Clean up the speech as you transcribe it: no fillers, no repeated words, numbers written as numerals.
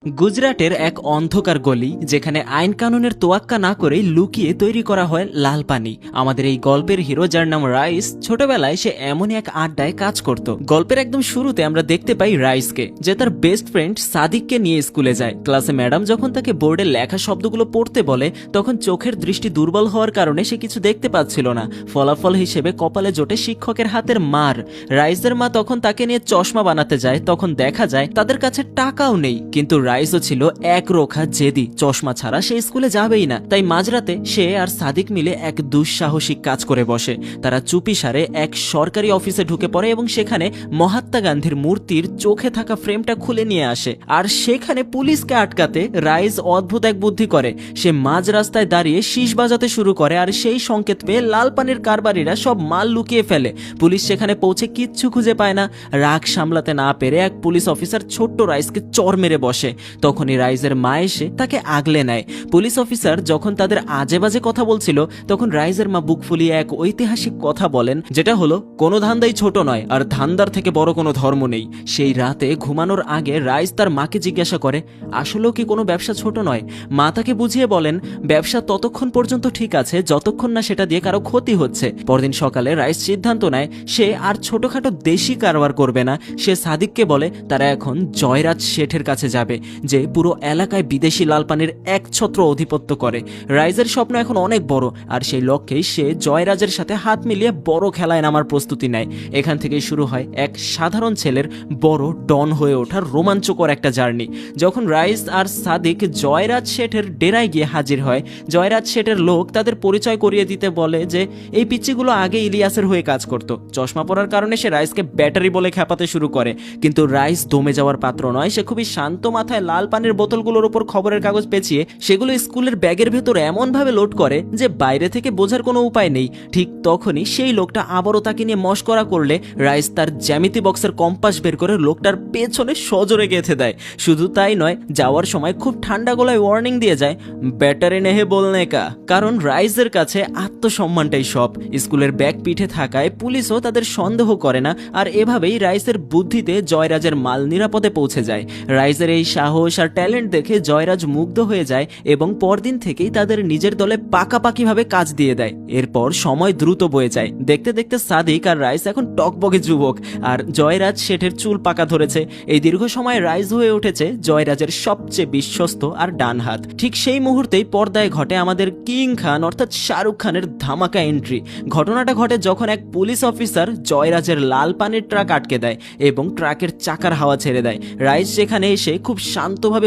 গুজরাটের এক অন্ধকার গলি যেখানে আইন কানুনের তোয়াক্কা না করেই লুকিয়ে তৈরি করা হয় লাল পানি। আমাদের এই গল্পের হিরো, যার নাম রাইস, ছোটবেলায় সে এমনই এক আড্ডায় কাজ করত। গল্পের একদম শুরুতে আমরা দেখতে পাই রাইসকে, যে তার বেস্ট ফ্রেন্ড সাদিককে নিয়ে স্কুলে যায়। ক্লাসে ম্যাডাম যখন তাকে বোর্ডে লেখা শব্দগুলো পড়তে বলে, তখন চোখের দৃষ্টি দুর্বল হওয়ার কারণে সে কিছু দেখতে পাচ্ছিল না। ফলাফল হিসেবে কপালে জোটে শিক্ষকের হাতের মার। রাইসের মা তখন তাকে নিয়ে চশমা বানাতে যায়, তখন দেখা যায় তাদের কাছে টাকাও নেই। কিন্তু রাইসও ছিল একরোখা জেদি, চশমা ছাড়া সে স্কুলে যাবেই না। তাই মাঝরাতে সে আর সাদিক মিলে এক দুঃসাহসিক কাজ করে বসে। তারা চুপিসারে এক সরকারি অফিসে ঢুকে পড়ে এবং সেখানে মহাত্মা গান্ধীর মূর্তির চোখে থাকা ফ্রেমটা খুলে নিয়ে আসে। আর সেখানে পুলিশকে আটকাতে রাইস অদ্ভুত এক বুদ্ধি করে। সে মাঝ রাস্তায় দাঁড়িয়ে শীষ বাজাতে শুরু করে, আর সেই সংকেত পেয়ে লাল পানির কারবারিরা সব মাল লুকিয়ে ফেলে। পুলিশ সেখানে পৌঁছে কিচ্ছু খুঁজে পায় না। রাগ সামলাতে না পেরে এক পুলিশ অফিসার ছোট্ট রাইসকে চড় মেরে বসে। তখনই রাইসের মা এসে তাকে আগলে নেয়। পুলিশ অফিসার যখন তাদের আজে বাজে কথা বলছিল, তখন রাইসের মা বুক ফুলিয়ে এক ঐতিহাসিক কথা বলেন, যেটা হলো, কোনো ধান্দাই ছোট নয়, আর ধান্দার থেকে বড় কোনো ধর্ম নেই। সেই রাতে ঘুমানোর আগে রাইস তার মাকে জিজ্ঞাসা করে, আসলেও কি কোনো ব্যবসা ছোট নয়? মা তাকে বুঝিয়ে বলেন, ব্যবসা ততক্ষণ পর্যন্ত ঠিক আছে যতক্ষণ না সেটা দিয়ে কারো ক্ষতি হচ্ছে। পরদিন সকালে রাইস সিদ্ধান্ত নেয় সে আর ছোটখাটো দেশি কারবার করবে না। সে সাদিককে বলে তারা এখন জয়রাজ শেঠের কাছে যাবে, যে পুরো এলাকায় বিদেশি লাল পানির একছত্র অধিপত্য করে। রাইজের স্বপ্ন এখন অনেক বড়, আর সেই লক্ষ্যেই সে জয়রাজের সাথে হাত মিলিয়ে বড় খেলায় নামার প্রস্তুতি নেয়। এখান থেকেই শুরু হয় এক সাধারণ ছেলের বড় ডন হয়ে ওঠার রোমাঞ্চকর একটা জার্নি। যখন রাইস আর সাদিক জয়রাজ শেঠের ডেরায় গিয়ে হাজির হয়, জয়রাজ শেঠের লোক তাদের পরিচয় করিয়ে দিতে বলে যে এই পিচ্চিগুলো আগে ইলিয়াসের হয়ে কাজ করত। চশমা পরার কারণে সে রাইসকে ব্যাটারি বলে খেপাতে শুরু করে। কিন্তু রাইস দমে যাওয়ার পাত্র নয়। সে খুবই শান্ত মাথায় লাল পানির বোতলগুলোর উপর খবরের কাগজ পেঁচিয়ে সেগুলো স্কুলের ব্যাগের ভেতর এমনভাবে লোড করে যে বাইরে থেকে বোঝার কোনো উপায় নেই। ঠিক তখনই সেই লোকটা আবারও তাকে নিয়ে মশকরা করলে রাইস তার জ্যামিতি বক্সের কম্পাস বের করে লোকটার পেছনে সজোরে গেঁথে দেয়। শুধু তাই নয়, যাওয়ার সময় খুব ঠান্ডা গলায় ওয়ার্নিং দিয়ে যায়, ব্যাটারি নেহে বলনে কা। কারণ রাইসের কাছে আত্মসম্মানটাই সব। স্কুলের ব্যাগ পিঠে থাকায় পুলিশও তাদের সন্দেহ করে না। আর এভাবেই রাইসের বুদ্ধিতে জয়রাজের মাল নিরাপদে পৌঁছে যায়। রাইসের এই সাহস আর ট্যালেন্ট দেখে জয়রাজ মুগ্ধ হয়ে যায় এবং পরদিন থেকেই তাদের নিজের দলে পাকাপাকিভাবে কাজ দিয়ে দেয়। এরপর সময় দ্রুত বয়ে যায়। দেখতে দেখতে সাদিক আর রাইস এখন টকবগে যুবক, আর জয়রাজ শেঠের চুল পাকা ধরেছে। এই দীর্ঘ সময় রাইস হয়ে উঠেছে জয়রাজের সবচেয়ে বিশ্বস্ত আর ডান হাত। ঠিক সেই মুহূর্তেই পর্দায় ঘটে আমাদের কিং খান অর্থাৎ শাহরুখ খানের ধামাকা এন্ট্রি। ঘটনাটা ঘটে যখন এক পুলিশ অফিসার জয়রাজের লাল পানির ট্রাক আটকে দেয় এবং ট্রাকের চাকার হাওয়া ছেড়ে দেয়। রাইস সেখানে এসে খুব শান্তভাবে